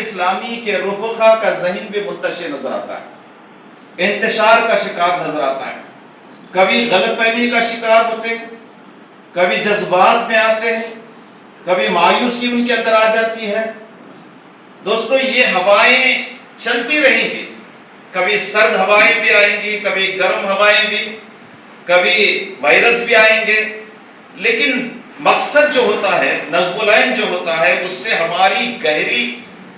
اسلامی کے رفقا کا ذہن بھی منتشر نظر آتا ہے، انتشار کا شکار نظر آتا ہے، کبھی غلط فہمی کا شکار ہوتے ہیں، کبھی جذبات میں آتے ہیں، کبھی مایوسی ان کے اندر آ جاتی ہے۔ دوستو یہ ہوائیں چلتی رہیں گی، کبھی سرد ہوائیں بھی آئیں گی، کبھی گرم ہوائیں بھی، کبھی وائرس بھی آئیں گے، لیکن مقصد جو ہوتا ہے، نظم العین جو ہوتا ہے، اس سے ہماری گہری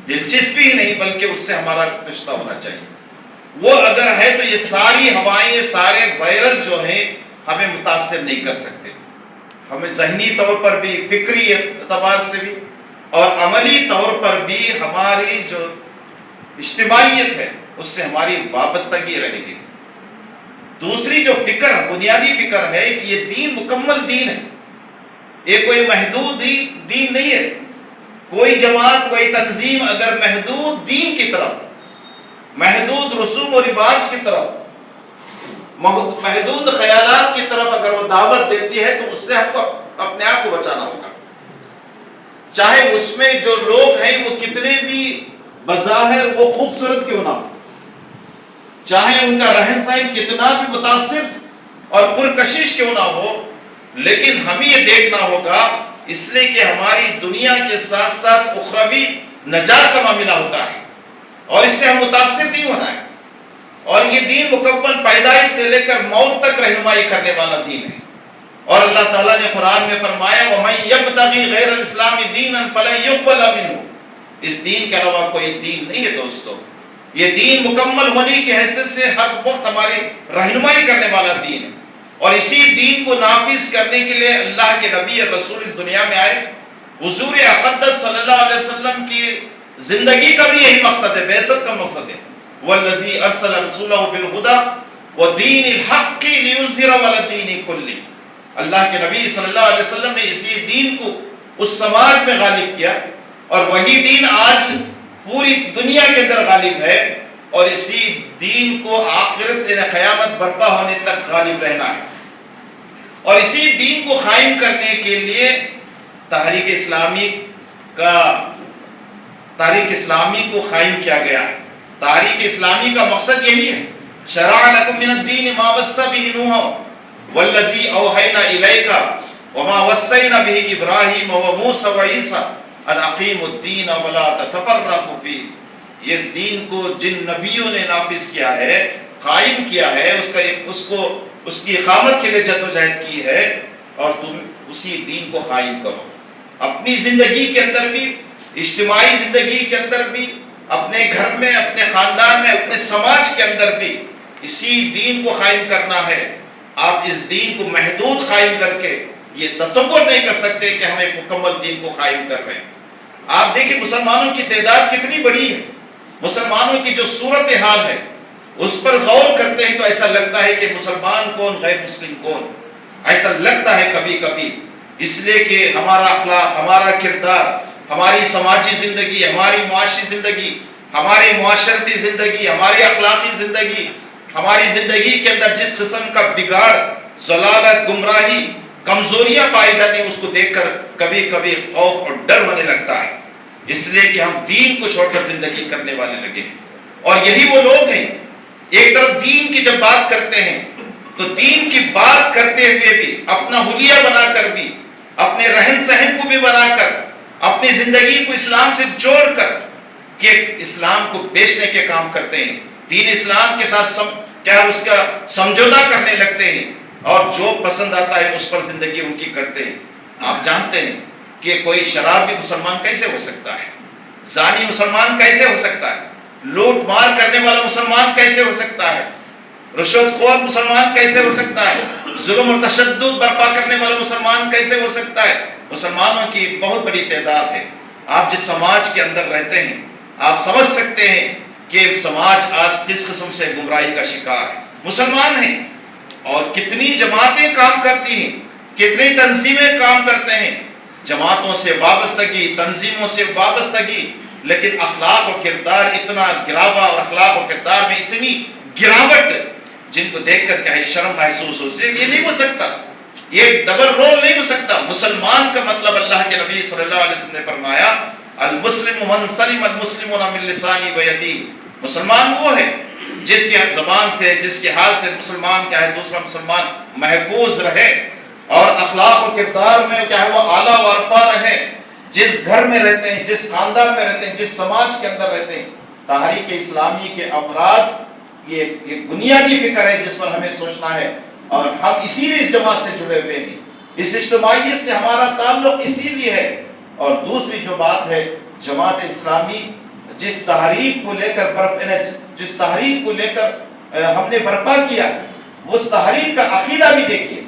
دلچسپی ہی نہیں بلکہ اس سے ہمارا رشتہ ہونا چاہیے۔ وہ اگر ہے تو یہ ساری ہوائیں، سارے وائرس جو ہیں ہمیں متاثر نہیں کر سکتے، ہمیں ذہنی طور پر بھی، فکری اعتبار سے بھی اور عملی طور پر بھی ہماری جو اجتماعیت ہے اس سے ہماری وابستگی رہے گی۔ دوسری جو فکر، بنیادی فکر ہے کہ یہ دین مکمل دین ہے، یہ کوئی محدود دین نہیں ہے۔ کوئی جماعت، کوئی تنظیم اگر محدود دین کی طرف، محدود رسوم و رواج کی طرف، محدود خیالات کی طرف اگر وہ دعوت دیتی ہے تو اس سے ہم کو اپنے آپ کو بچانا ہوگا، چاہے اس میں جو لوگ ہیں وہ کتنے بھی بظاہر وہ خوبصورت کیوں نہ ہو، چاہے ان کا رہن سہن کتنا بھی متاثر اور پرکشش کیوں نہ ہو، لیکن ہمیں یہ دیکھنا ہوگا، اس لیے کہ ہماری دنیا کے ساتھ ساتھ اخروی نجات کا معاملہ ہوتا ہے اور اس سے ہم متاثر نہیں ہونا ہے۔ اور یہ دین مکمل پیدائش سے لے کر موت تک رہنمائی کرنے والا دین ہے، اور اللہ تعالیٰ نے قرآن میں فرمایا وَمَن يَبْتَغِي غَيْرَ الْإِسْلَامِ دِينًا فَلَن يُقْبَلَ مِنْهُ۔ اس دین کے علاوہ کوئی دین نہیں ہے دوستو، یہ دین مکمل ہونے کی حیثیت سے ہر وقت ہماری رہنمائی کرنے والا دین ہے، اور اسی دین کو نافذ کرنے کے لیے اللہ کے نبی اور رسول اس دنیا میں آئے۔ حضور اقدس صلی اللہ علیہ وسلم کی زندگی کا بھی یہی مقصد ہے، بعثت کا مقصد ہے، وَالَّذِي أَرْسَلَ رَسُولَهُ بِالْهُدَى وَدِينِ الْحَقِّ لِيُظْهِرَهُ عَلَى الدِّينِ كُلِّهِ۔ اللہ کے نبی صلی اللہ علیہ وسلم نے اسی دین کو اس سماج میں غالب کیا، اور وہی دین آج پوری دنیا کے اندر غالب ہے، اور اسی دین کو آخرت یعنی قیامت برپا ہونے تک غالب رہنا ہے۔ اور اسی دین کو قائم کرنے کے لیے تحریک اسلامی کو قائم کیا گیا ہے۔ تحریک اسلامی کا مقصد یہی ہے، شرع لکم من الدین ما وصى به نوح والذی اوحینا الیک وما وصینا به ابراہیم وموسیٰ وعیسیٰ ان اقیموا الدین ولا تتفرقوا فیہ۔ اس دین کو جن نبیوں نے نافذ کیا ہے، قائم کیا ہے، اس کی اقامت کے لیے جدوجہد کی ہے، اور تم اسی دین کو قائم کرو، اپنی زندگی کے اندر بھی، اجتماعی زندگی کے اندر بھی، اپنے گھر میں، اپنے خاندان میں، اپنے سماج کے اندر بھی اسی دین کو قائم کرنا ہے۔ آپ اس دین کو محدود قائم کر کے یہ تصور نہیں کر سکتے کہ ہم ایک مکمل دین کو قائم کر رہے ہیں۔ آپ دیکھیں مسلمانوں کی تعداد کتنی بڑی ہے، مسلمانوں کی جو صورتحال ہے اس پر غور کرتے ہیں تو ایسا لگتا ہے کہ مسلمان کون، غیر مسلم کون، ایسا لگتا ہے کبھی کبھی، اس لیے کہ ہمارا اخلاق، ہمارا کردار، ہماری سماجی زندگی، ہماری معاشی زندگی، ہماری معاشرتی زندگی، ہماری اخلاقی زندگی، ہماری زندگی کے اندر جس قسم کا بگاڑ، ضلالت، گمراہی، کمزوریاں پائی جاتی ہیں، اس کو دیکھ کر کبھی کبھی خوف اور ڈر ہونے لگتا ہے، اس لیے کہ ہم دین کو چھوڑ کر زندگی کرنے والے لگے ہیں۔ اور یہی وہ لوگ ہیں، ایک طرف دین کی جب بات کرتے ہیں تو دین کی بات کرتے ہوئے بھی اپنا حلیہ بنا کر بھی، اپنے رہن سہن کو بھی بنا کر، اپنی زندگی کو اسلام سے جوڑ کر کہ اسلام کو بیچنے کے کام کرتے ہیں، دین اسلام کے ساتھ اس کا سمجھوتا کرنے لگتے ہیں، اور جو پسند آتا ہے اس پر زندگی ان کی کرتے ہیں۔ آپ جانتے ہیں کہ کوئی شرابی مسلمان کیسے ہو سکتا ہے، زانی مسلمان کیسے ہو سکتا ہے، لوٹ مار کرنے والا مسلمان کیسے ہو سکتا ہے، رشوت خور مسلمان کیسے ہو سکتا ہے، ظلم اور تشدد برپا کرنے والا مسلمان کیسے ہو سکتا ہے۔ مسلمانوں کی بہت بڑی تعداد ہے۔ آپ جس سماج کے اندر رہتے ہیں آپ سمجھ سکتے ہیں کہ سماج آج کس قسم سے گمراہی کا شکار ہے۔ مسلمان ہیں اور کتنی جماعتیں کام کرتی ہیں، کتنی تنظیمیں کام کرتے ہیں، جماعتوں سے وابستگی، تنظیموں سے وابستگی، لیکن اخلاق و کردار اتنا گراوا، اور اخلاق و کردار میں اتنی گراوٹ جن کو دیکھ کر کیا شرم محسوس ہو سے یہ نہیں ہو سکتا، یہ ڈبل رول نہیں ہو سکتا۔ مسلمان کا مطلب اللہ کے نبی صلی اللہ علیہ وسلم نے فرمایا المسلم من سلم المسلمون من لسانی و یدیہ، مسلمان وہ ہے جس کی زبان سے، جس کے ہاتھ سے مسلمان کیا ہے دوسرا مسلمان محفوظ رہے، اور اخلاق و کردار میں کیا ہے وہ اعلیٰ و عرفہ رہے، جس گھر میں رہتے ہیں، جس خاندان میں رہتے ہیں، جس سماج کے اندر رہتے ہیں۔ تحریک اسلامی کے افراد یہ بنیادی فکر ہے جس پر ہمیں سوچنا ہے، اور ہم اسی لیے اس جماعت سے جڑے ہوئے ہیں، اس اجتماعیت سے ہمارا تعلق اسی لیے ہے۔ اور دوسری جو بات ہے، جماعت اسلامی جس تحریک کو لے کر ہم نے برپا کیا، اس تحریک کا عقیدہ بھی دیکھیے،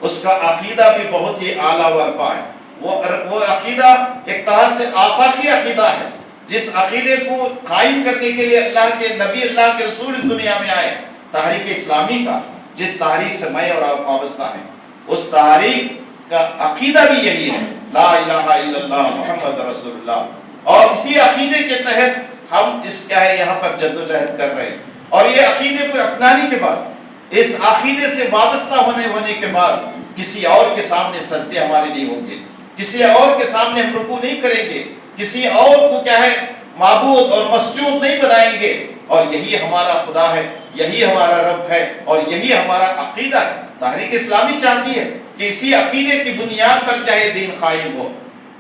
اس کا عقیدہ بھی بہت ہی اعلیٰ و عرفہ ہے۔ وہ عقیدہ ایک طرح سے آفاقی عقیدہ ہے، جس عقیدے کو قائم کرنے کے لیے اللہ کے نبی، اللہ کے رسول اس دنیا میں آئے، تحریک اسلامی کا، جس تحریک سے میں اور آپ وابستہ ہیں، اس تحریک کا عقیدہ بھی یہی ہے، لا الہ الا اللہ محمد رسول اللہ۔ اور اسی عقیدے کے تحت ہم یہاں پر جد و جہد کر رہے ہیں، اور یہ عقیدے کو اپنانے کے بعد، اس عقیدے سے وابستہ ہونے کے بعد کسی اور کے سامنے سجدے ہمارے نہیں ہوں گے، کسی اور کے سامنے ہم رکوع نہیں کریں گے، کسی اور کو کیا ہے معبود اور مسجود نہیں بنائیں گے، اور یہی ہمارا خدا ہے، یہی ہمارا رب ہے، اور یہی ہمارا عقیدہ ہے۔ تحریک اسلامی چاہتی ہے کہ اسی عقیدے کی بنیاد پر کیا ہے دین قائم ہو،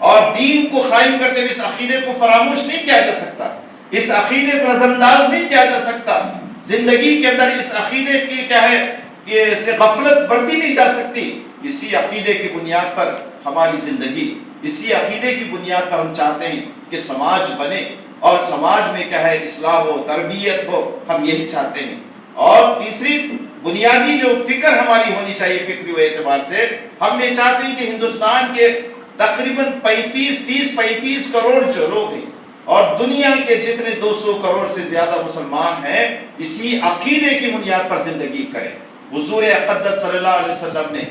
اور دین کو قائم کرتے ہوئے اس عقیدے کو فراموش نہیں کیا جا سکتا، اس عقیدے کو نظر انداز نہیں کیا جا سکتا، زندگی کے اندر اس عقیدے کی کیا ہے کہ سے غفلت برتی نہیں جا سکتی۔ اسی عقیدے کی بنیاد پر ہماری زندگی، اسی عقیدے کی بنیاد پر ہم چاہتے ہیں کہ سماج بنے، اور سماج میں کیا ہے اصلاح ہو، تربیت ہو، ہم یہی چاہتے ہیں۔ اور تیسری بنیادی جو فکر ہماری ہونی چاہیے فکری و اعتبار سے، ہم یہ چاہتے ہیں کہ ہندوستان کے تقریباً 30-35 کروڑ جو لوگ ہیں، اور دنیا کے جتنے 200 کروڑ سے زیادہ مسلمان ہیں، اسی عقیدے کی بنیاد پر زندگی کریں۔ حضور اقدس صلی اللہ علیہ وسلم نے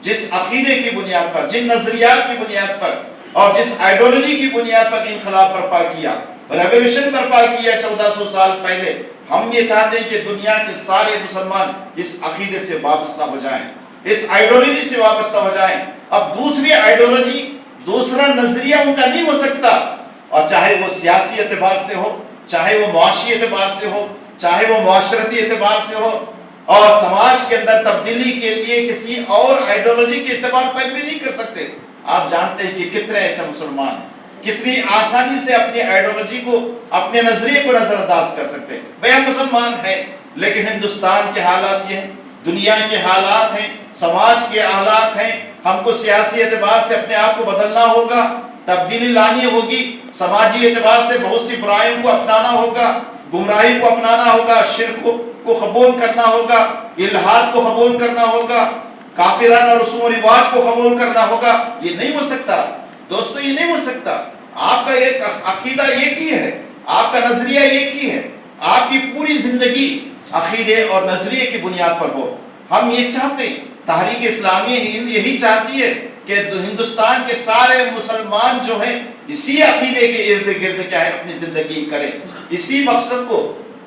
جس عقیدے کی بنیاد پر، جن نظریات کی بنیاد پر، اور جس آئیڈیالوجی کی بنیاد پر انقلاب برپا کیا، ریولیوشن برپا کیا 1400 سال پہلے، ہم یہ چاہتے ہیں کہ دنیا کے سارے مسلمان اس عقیدے سے وابستہ ہو جائیں، اس آئیڈیالوجی سے وابستہ ہو جائیں۔ اب دوسری آئیڈیالوجی، دوسرا نظریہ ان کا نہیں ہو سکتا، اور چاہے وہ سیاسی اعتبار سے ہو، چاہے وہ معاشی اعتبار سے ہو، چاہے وہ معاشرتی اعتبار سے ہو، اور سماج کے اندر تبدیلی کے لیے کسی اور آئیڈیالوجی کے اعتبار پر بھی نہیں کر سکتے۔ آپ جانتے ہیں کہ کتنے ایسے مسلمان ہیں، کتنی آسانی سے اپنی آئیڈیالوجی کو، اپنے نظریے کو نظر انداز کر سکتے ہیں۔ بھئی ہم مسلمان ہیں، لیکن ہندوستان کے حالات یہ ہیں، دنیا کے حالات ہیں، سماج کے حالات ہیں، ہم کو سیاسی اعتبار سے اپنے آپ کو بدلنا ہوگا، تبدیلی لانی ہوگی، سماجی اعتبار سے بہت سی برائیوں کو اپنانا ہوگا، گمراہی کو اپنانا ہوگا، شرک کو قبول کرنا ہوگا، الحاد کو قبول کرنا ہوگا، کافرانہ رسوم و رواج کو قبول کرنا ہوگا۔ یہ نہیں ہو سکتا دوستو، یہ نہیں ہو سکتا۔ آپ کا ایک عقیدہ ایک ہی ہے، آپ کا نظریہ ایک ہی ہے، آپ کی پوری زندگی عقیدے اور نظریے کی بنیاد پر ہو۔ ہم یہ چاہتے ہیں، تحریک اسلامی ہند یہی چاہتی ہے کہ ہندوستان کے سارے مسلمان جو ہیں اسی عقیدے کے ارد گرد کیا ہے اپنی زندگی کریں، اسی مقصد کو،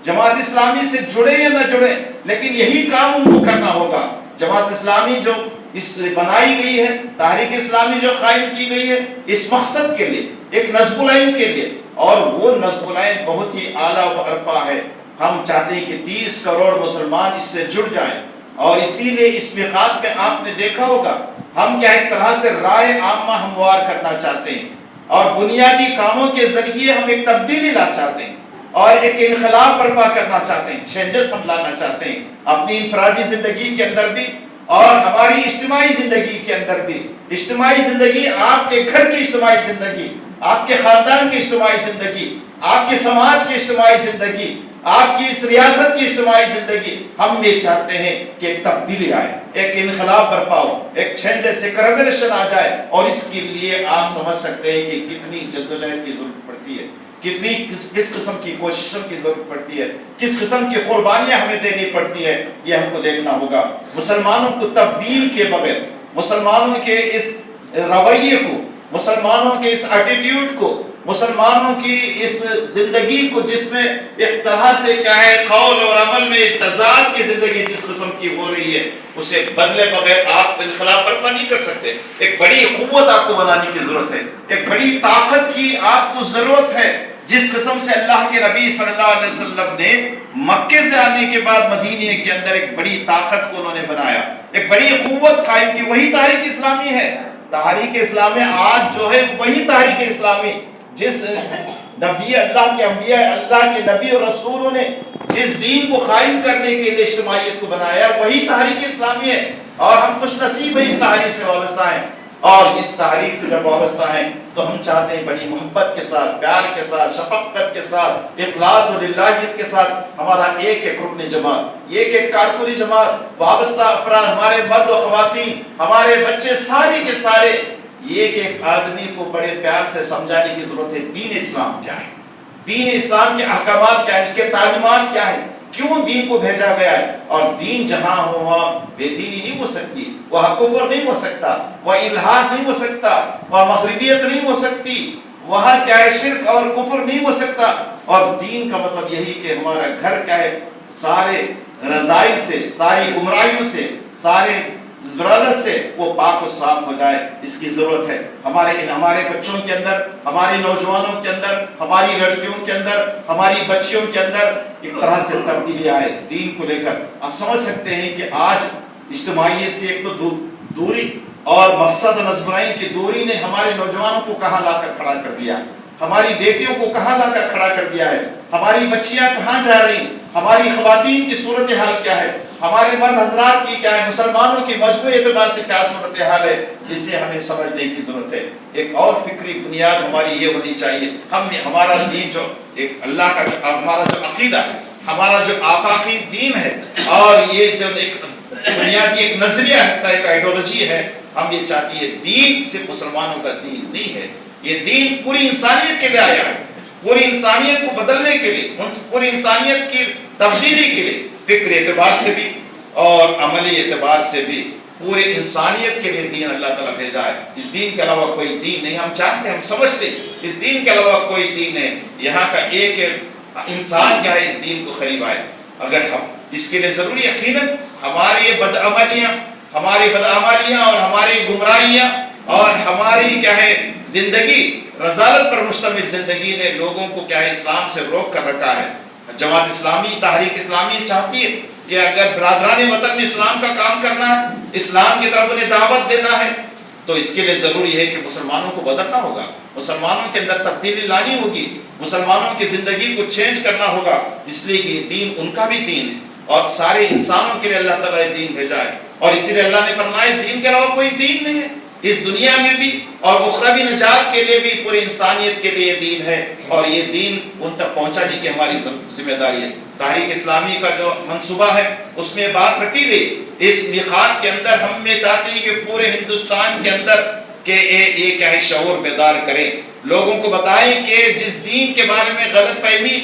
جماعت اسلامی سے جڑے یا نہ جڑے، لیکن یہی کام ان کو کرنا ہوگا۔ جماعت اسلامی جو اس لیے بنائی گئی ہے، تحریک اسلامی جو قائم کی گئی ہے، اس مقصد کے لیے، ایک نصب العین کے لیے، اور وہ نصب العین بہت ہی اعلیٰ و عرفہ ہے۔ ہم چاہتے ہیں کہ 30 کروڑ مسلمان اس سے جڑ جائیں، اور اسی لیے اس میقات میں آپ نے دیکھا ہوگا ہم کیا ایک طرح سے رائے عامہ ہموار کرنا چاہتے ہیں، اور بنیادی کاموں کے ذریعے ہم ایک تبدیلی لا چاہتے ہیں، اور ایک انقلاب برپا کرنا چاہتے ہیں، چینجز ہم لانا چاہتے ہیں اپنی انفرادی زندگی کے اندر بھی، اور ہماری اجتماعی زندگی کے اندر بھی۔ اجتماعی زندگی، آپ کے گھر کی اجتماعی زندگی، آپ کے خاندان کی اجتماعی زندگی، آپ کے سماج کی اجتماعی زندگی، آپ کی اس ریاست کی اجتماعی زندگی، ہم یہ چاہتے ہیں کہ ایک تبدیلی آئے، ایک انقلاب برپا ہو، ایک چینجز، ایک ریولیوشن آ جائے، اور اس کے لیے آپ سمجھ سکتے ہیں کہ کتنی جدوجہد کی ضرورت پڑتی ہے، کتنی کس قسم کی کوششوں کی ضرورت پڑتی ہے، کس قسم کی قربانیاں ہمیں دینی پڑتی ہے، یہ ہم کو دیکھنا ہوگا۔ مسلمانوں کو تبدیل کے بغیر، مسلمانوں کے اس رویے کو، مسلمانوں کے اس ایٹیٹیوڈ کو مسلمانوں کی اس زندگی کو جس میں ایک طرح سے کیا ہے قول اور عمل میں تضاد کی زندگی جس قسم کی ہو رہی ہے، اسے بدلے بغیر آپ انقلاب برپا نہیں کر سکتے. ایک بڑی قوت آپ کو بنانے کی ضرورت ہے، ایک بڑی طاقت کی آپ کو ضرورت ہے. جس قسم سے اللہ کے نبی صلی اللہ علیہ وسلم نے مکے سے آنے کے بعد مدینے کے اندر ایک بڑی طاقت کو انہوں نے بنایا، ایک بڑی قوت قائم کی، وہی تحریک اسلامی ہے. تحریک اسلامی آج جو ہے وہی تحریک اسلامی جس نبی اللہ کے انبیاء اللہ کے نبی اور رسولوں نے جس دین کو قائم کرنے کے لیے اجتماعیت کو بنایا، وہی تحریک اسلامی ہے. اور ہم خوش نصیب ہیں اس تحریک سے وابستہ ہیں. اور اس تحریک سے جب وابستہ ہیں تو ہم چاہتے ہیں بڑی محبت کے ساتھ، پیار کے ساتھ، شفقت کے ساتھ، اخلاص و للہیت کے ساتھ ہمارا ایک ایک رکن جماعت، ایک ایک کارکنی جماعت، وابستہ افراد، ہمارے مرد و خواتین، ہمارے بچے، سارے کے سارے ایک ایک آدمی کو بڑے پیار سے سمجھانے کی ضرورت ہے دین اسلام کیا ہے، دین اسلام کے احکامات کیا ہیں، اس کے تعلیمات کیا ہیں، کیوں دین کو بھیجا گیا ہے. اور دین جہاں ہو وہاں بے دینی نہیں ہو سکتی، وہاں کفر نہیں ہو سکتا، وہاں الحاد نہیں ہو سکتا، وہاں مغربیت نہیں ہو سکتی، وہاں کیا ہے شرک اور کفر نہیں ہو سکتا. اور دین کا مطلب یہی کہ ہمارا گھر کیا ہے سارے رذائل سے، ساری گمراہیوں سے، سارے ضرورت سے وہ پاک و صاف ہو جائے. اس کی ضرورت ہے ہمارے بچوں کے اندر، ہمارے نوجوانوں کے اندر، ہماری لڑکیوں کے اندر، ہماری بچیوں کے اندر ایک طرح سے تبدیلی آئے دین کو لے کر. آپ سمجھ سکتے ہیں کہ آج اجتماعیت سے ایک تو دوری اور مقصد و نظمرائن کی دوری نے ہمارے نوجوانوں کو کہاں لا کر کھڑا کر دیا ہے، ہماری بیٹیوں کو کہاں لا کر کھڑا کر دیا ہے، ہماری بچیاں کہاں جا رہی، ہماری خواتین کی صورتحال کیا ہے، ہمارے مرد حضرات کی کیا ہے، مسلمانوں کی مجموعی اعتبار سے کیا صورتحال ہے. اسے ہمیں سمجھنے کی ضرورت ہے. ایک اور فکری بنیاد ہماری یہ ہونی چاہیے، ہمارا دین جو ایک اللہ کا ہمارا جو عقیدہ ہے، ہمارا جو آفاقی دین ہے، اور یہ جو ایک بنیادی ایک نظریہ ہے، ایک آئیڈیالوجی ہے، ہم یہ چاہتی ہے دین صرف مسلمانوں کا دین نہیں ہے. یہ دین پوری انسانیت کے لیے آیا ہے، پوری انسانیت کو بدلنے کے لیے، پوری انسانیت کی تبدیلی کے لیے، فکر اعتبار سے بھی اور عملی اعتبار سے بھی پورے انسانیت کے لیے دین اللہ تعالیٰ بھیجا ہے. اس دین کے علاوہ کوئی دین نہیں. ہم چاہتے ہیں، ہم سمجھتے ہیں اس دین کے علاوہ کوئی دین نہیں. یہاں کا ایک انسان کیا ہے اس دین کو قریب آئے. اگر ہم اس کے لیے ضروری یقیناً ہماری بدعملیاں اور ہماری گمراہیاں اور ہماری کیا ہے زندگی رذالت پر مشتمل زندگی نے لوگوں کو کیا ہے اسلام سے روک کر رکھا ہے. جماعت اسلامی، تحریک اسلامی چاہتی ہے کہ اگر برادران وطن میں اسلام کا کام کرنا ہے، اسلام کی طرف انہیں دعوت دینا ہے، تو اس کے لیے ضروری ہے کہ مسلمانوں کو بدلنا ہوگا، مسلمانوں کے اندر تبدیلی لانی ہوگی، مسلمانوں کی زندگی کو چینج کرنا ہوگا. اس لیے کہ یہ دین ان کا بھی دین ہے اور سارے انسانوں کے لیے اللہ تعالیٰ یہ دین بھیجا ہے. اور اسی لیے اللہ نے فرمایا اس دین کے علاوہ کوئی دین نہیں ہے. اس دنیا میں بھی اور اخروی نجات کے لیے بھی پوری انسانیت کے لیے یہ دین ہے، اور یہ دین ان تک پہنچانے کی ہماری ذمہ داری ہے. تحریک اسلامی کا جو منصوبہ ہے اس میں بات رکھی گئی. اس میقات کے اندر ہم میں چاہتے ہیں کہ پورے ہندوستان کے اندر کہ یہ کیا ہے شعور بیدار کریں، لوگوں کو بتائیں کہ جس دین کے بارے میں غلط فہمی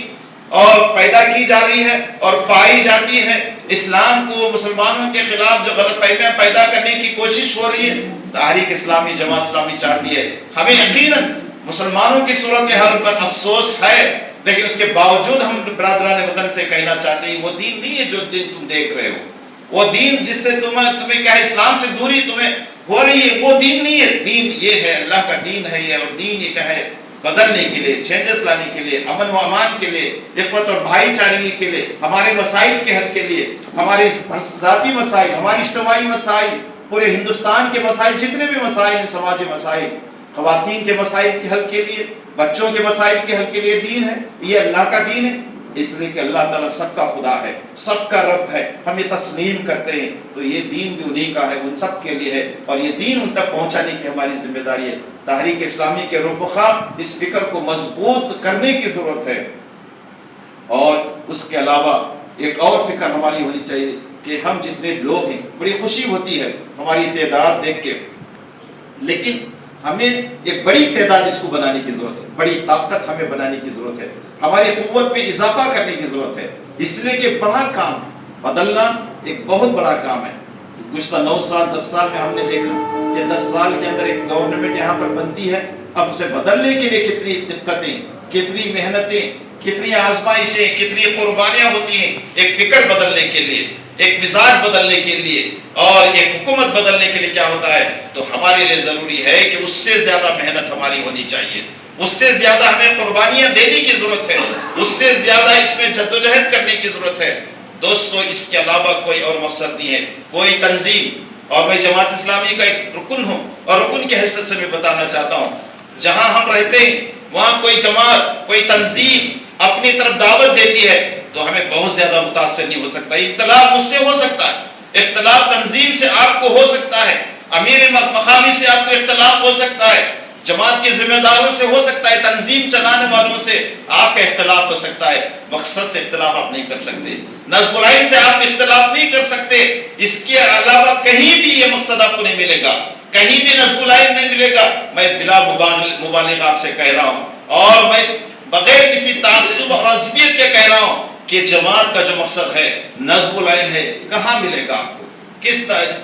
اور پیدا کی جا رہی ہے اور پائی جاتی ہے، اسلام کو مسلمانوں کے خلاف جو غلط فہمیاں پیدا کرنے کی کوشش ہو رہی ہے، تحریک اسلامی، جماعت اسلامی چاہتی ہے. ہمیں یقیناً مسلمانوں کی صورتحال پر افسوس ہے، لیکن اس کے باوجود ہم برادران وطن سے کہنا چاہتے ہیں وہ دین نہیں ہے جو دین تم دیکھ رہے ہو، وہ دین جس سے تمہیں کیا ہے اسلام سے دوری تمہیں ہو رہی ہے، وہ دین نہیں ہے. دین یہ ہے، اللہ کا دین ہے یہ، اور دین یہ کیا ہے بدلنے کے لیے، چینجز لانے کے لیے، امن و امان کے لیے، اخوت اور بھائی چارگی کے لیے، ہمارے مسائل کے حل کے لیے، ہمارے ذاتی مسائل، ہماری اجتماعی مسائل، پورے ہندوستان کے مسائل، جتنے بھی مسائل ہیں سماجی مسائل، خواتین کے مسائل کے حل کے لیے، بچوں کے مسائل کے حل کے لیے دین ہے. یہ اللہ کا دین ہے. اس لیے کہ اللہ تعالیٰ سب کا خدا ہے، سب کا رب ہے، ہم یہ تسلیم کرتے ہیں. تو یہ دین بھی انہی کا ہے، ان سب کے لیے ہے، اور یہ دین ان تک پہنچانے کی ہماری ذمہ داری ہے. تحریک اسلامی کے رفقا اس فکر کو مضبوط کرنے کی ضرورت ہے. اور اس کے علاوہ ایک اور فکر ہماری ہونی چاہیے کہ ہم جتنے لوگ ہیں، بڑی خوشی ہوتی ہے ہماری تعداد دیکھ کے، لیکن ہمیں ایک بڑی تعداد اس کو بنانے کی ضرورت ہے، بڑی طاقت ہمیں بنانے کی ضرورت ہے، ہماری قوت میں اضافہ کرنے کی ضرورت ہے. اس لیے کہ بڑا کام بدلنا ایک بہت بڑا کام ہے. گزشتہ 9 سال 10 سال میں ہم نے دیکھا کہ 10 سال کے اندر ایک گورنمنٹ یہاں پر بنتی ہے. اب اسے بدلنے کے لیے کتنی دقتیں، کتنی محنتیں، کتنی آزمائشیں، کتنی قربانیاں ہوتی ہیں ایک فکر بدلنے کے لیے، ایک مزاج بدلنے کے لیے، اور ایک حکومت بدلنے کے لیے کیا ہوتا ہے؟ تو ہمارے لیے ضروری ہے کہ اس سے زیادہ محنت ہماری ہونی چاہیے، اس سے زیادہ ہمیں قربانیاں دینے کی ضرورت ہے، اس سے زیادہ اس میں جدوجہد کرنے کی ضرورت ہے۔ دوستو، اس کے علاوہ کوئی اور مقصد نہیں ہے، کوئی تنظیم، اور میں جماعت اسلامی کا ایک رکن ہوں، اور رکن کی حیثیت سے میں بتانا چاہتا ہوں، جہاں ہم رہتے ہیں وہاں کوئی جماعت، کوئی تنظیم اپنی طرف دعوت دیتی ہے تو ہمیں بہت زیادہ متاثر نہیں ہو سکتا۔ اختلاف مجھ سے ہو سکتا ہے، اختلاف تنظیم سے آپ کو ہو سکتا ہے، امیر مقامی سے آپ کو اختلاف ہو سکتا ہے، جماعت کے ذمہ داروں سے ہو سکتا ہے، تنظیم چلانے والوں سے آپ کا اختلاف ہو سکتا ہے، مقصد سے اختلاف آپ نہیں کر سکتے، نصب العین سے آپ اختلاف نہیں کر سکتے۔ اس کے علاوہ کہیں بھی یہ مقصد آپ کو نہیں ملے گا، کہیں بھی نصب العین نہیں ملے گا۔ میں بلا مبالغہ آپ سے کہہ رہا ہوں، اور میں بغیر کسی تعصب اور عصبیت کے کہہ رہا ہوں کہ جماعت کا جو مقصد ہے نصب العین ہے، کہاں ملے گا آپ کو؟ کس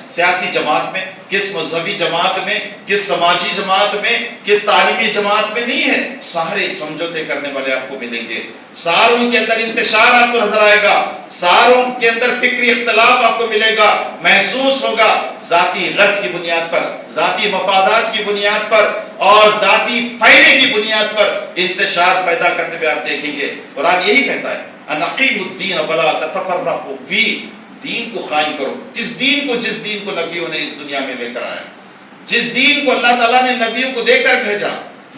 سیاسی جماعت میں، کس مذہبی جماعت میں، کس سماجی جماعت میں، کس تعلیمی جماعت میں نہیں ہے۔ سارے سمجھوتے کرنے والے آپ کو ملیں گے، ساروں کے اندر انتشار آپ کو نظر آئے گا، ساروں کے اندر فکری اختلاف آپ کو ملے گا، محسوس ہوگا، ذاتی غرض کی بنیاد پر، ذاتی مفادات کی بنیاد پر، اور ذاتی فائدے کی بنیاد پر انتشار پیدا کرتے ہوئے آپ دیکھیں گے۔ قرآن یہی کہتا ہے، ان اقیموا الدین ولا تتفرقوا فیہ، دین کو قائم کرو، جس دین کو نبیوں نے اس دنیا میں لے کر آیا، جس دین کو اللہ تعالیٰ نے نبیوں کو دے کر بھیجا،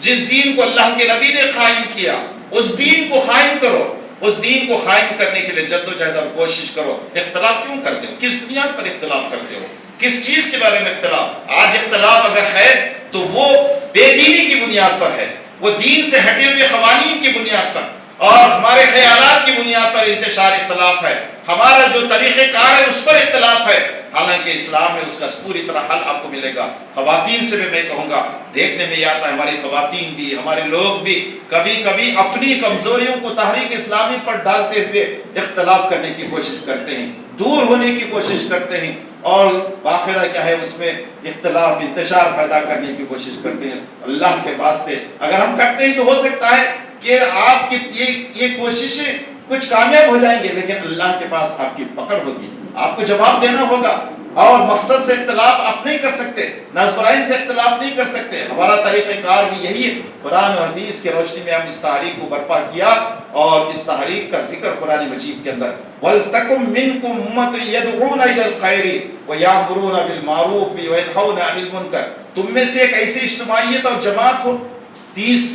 جس دین کو اللہ کے نبی نے قائم کیا، اس دین کو قائم کرو، اس دین کو قائم کرنے کے لیے جدوجہد اور کوشش کرو۔ اختلاف کیوں کرتے ہو؟ کس بنیاد پر اختلاف کرتے ہو؟ کس چیز کے بارے میں اختلاف؟ آج اختلاف اگر ہے تو وہ بے دینی کی بنیاد پر ہے، وہ دین سے ہٹے ہوئے قوانین کی بنیاد پر اور ہمارے خیالات کی بنیاد پر انتشار اختلاف ہے، ہمارا جو طریقہ کار ہے اس پر اختلاف ہے، حالانکہ اسلام میں اس کا پوری طرح حل آپ کو ملے گا۔ خواتین سے بھی میں کہوں گا، دیکھنے میں یہ آتا ہے ہماری خواتین بھی، ہمارے لوگ بھی کبھی کبھی اپنی کمزوریوں کو تحریک اسلامی پر ڈالتے ہوئے اختلاف کرنے کی کوشش کرتے ہیں، دور ہونے کی کوشش کرتے ہیں، اور باخرہ کیا ہے اس میں اختلاف انتشار پیدا کرنے کی کوشش کرتے ہیں۔ اللہ کے واسطے اگر ہم کرتے ہیں تو ہو سکتا ہے کہ آپ کی یہ کوششیں کچھ کامیاب ہو جائیں گے، لیکن اللہ کے پاس آپ کی پکڑ ہوگی، آپ کو جواب دینا ہوگا، اور مقصد سے اختلاف آپ نہیں کر سکتے، نصب العین سے اختلاف نہیں کر سکتے۔ ہمارا طریقہ کار بھی یہی ہے، قرآن و حدیث کی روشنی میں ہم اس تحریک کو برپا کیا، اور اس تحریک کا ذکر قرآن مجید کے اندر وَلْتَكُمْ مِنْكُمْ أُمَّةٌ يَدْعُونَ إِلَى الْخَيْرِ وَيَأْمُرُونَ بِالْمَعْرُوفِ وَيَنْهَوْنَ عَنِ الْمُنكَرِ، تم میں سے ایک ایسی اجتماعیت اور جماعت ہو 30